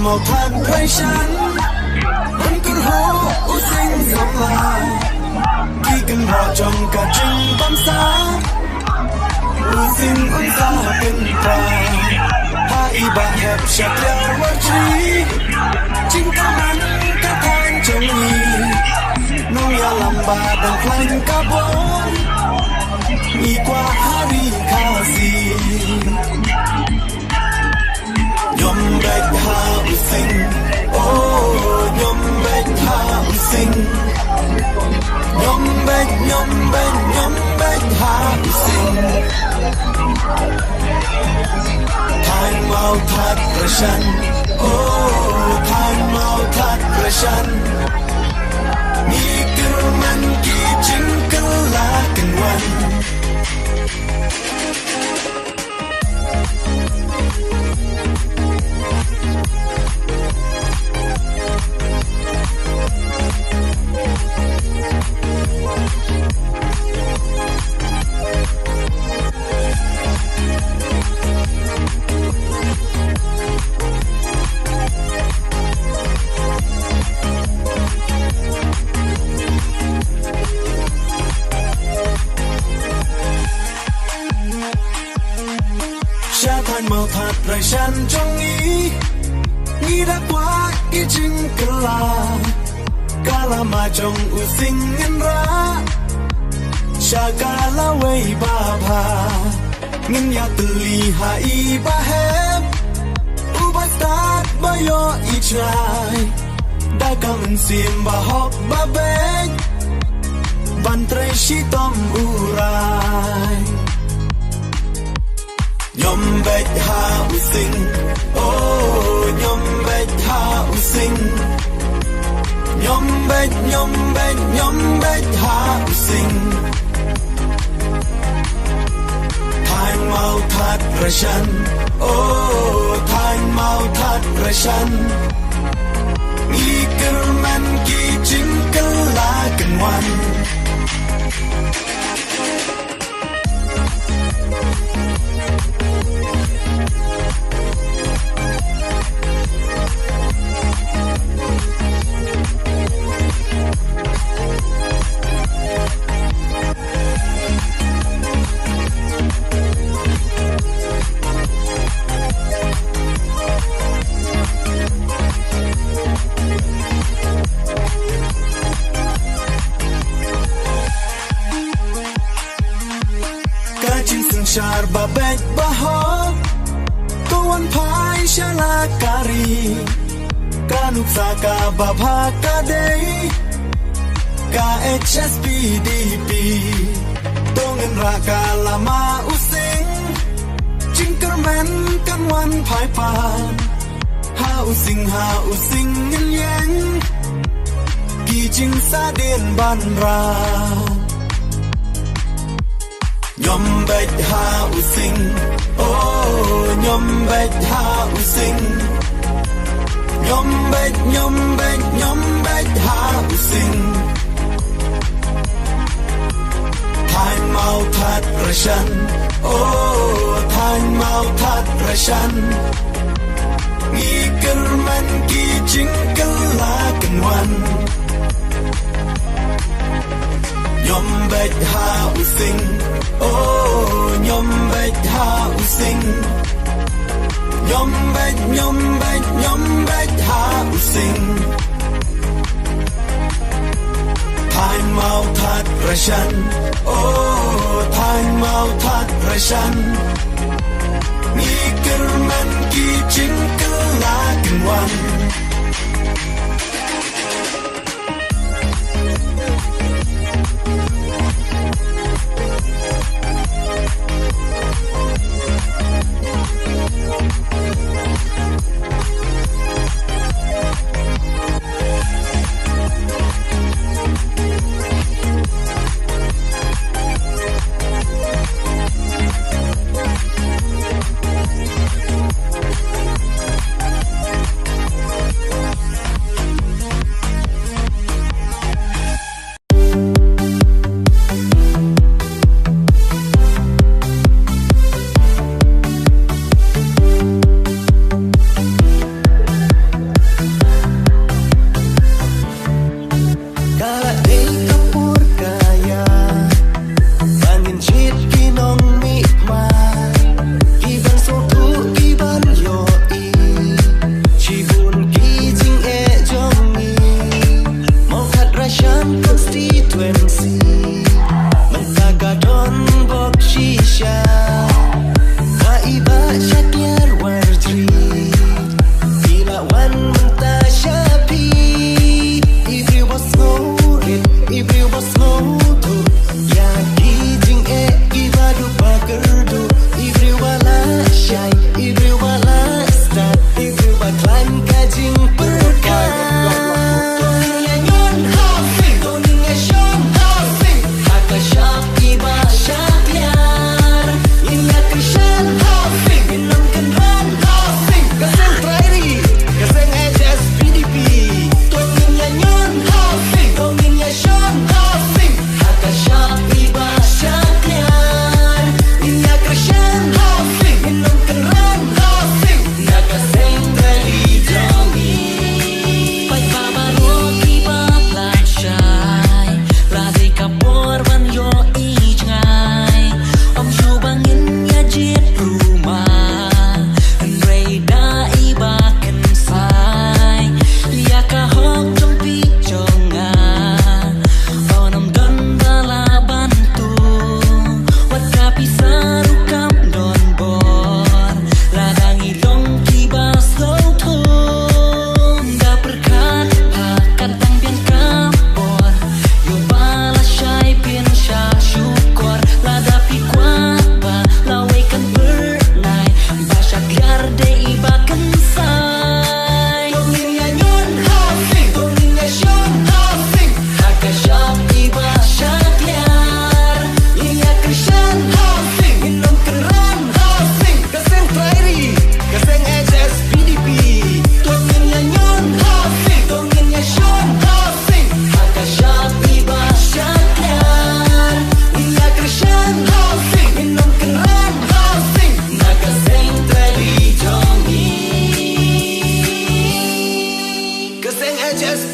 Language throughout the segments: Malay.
màu than phai sắn vẫn cứ hô u sinh dòng là khi cần họ trong cả trình bám xa u sinh ôn xa cần qua hai bà hẹp chặt leo mất trí chính các anh các thanh trong nhì nông nhà làm bà đằng khanh cả bốn đi qua hari khá gì nhom bạch ha u sinh oh nhom bạch ha u sinh nhom bạch ha u sinh than mau that rashan oh than mau that rashan ni kerman ki jingkala kenwan màu thật rồi săn trong nghĩ đã quá ý chính cả là mà trong u sinh nhân ra cha cả là way ba ba nhân ya từ li hai ba hep u ba start ba yo i try đã cầm sim ba hop ba bek ban trai shi tom urai nhom bạch ha u sinh oh nhom bạch ha u sinh nhom bạch ha u sinh than mau that rashan oh than mau that rashan nghi kerman ki jingkala kenwan Shar ba paidbah kawan pai shala kari kanuksa ka babha ka dei ka HSPDP dongen raka lama using jingkerman kan wan pai pan ha using yin yang ki jing sa den ban ra nhom bạch ha u sinh oh nhom bạch ha u sinh nhom bạch ha u sinh than mau that rashan oh than mau that rashan nghi kerman ki jingkala kenwan nhom bạch ha u sinh oh nhom bạch ha u sinh nhom bạch ha u sinh than mau that rashan oh than mau that rashan nghi kerman ki jingkala kenwan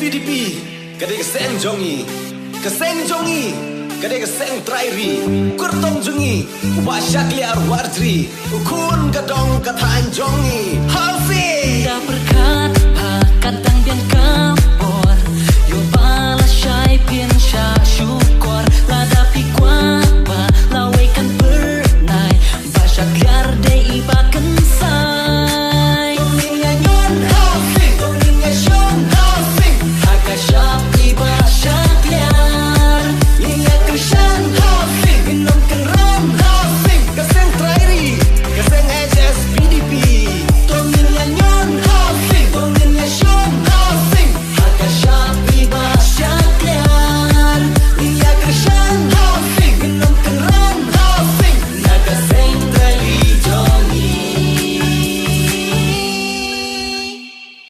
VDP kadai keseng jongi kadai keseng trairi kurtong jungi ubah syakli arwarjri ukun kadong katan jongi Hafiz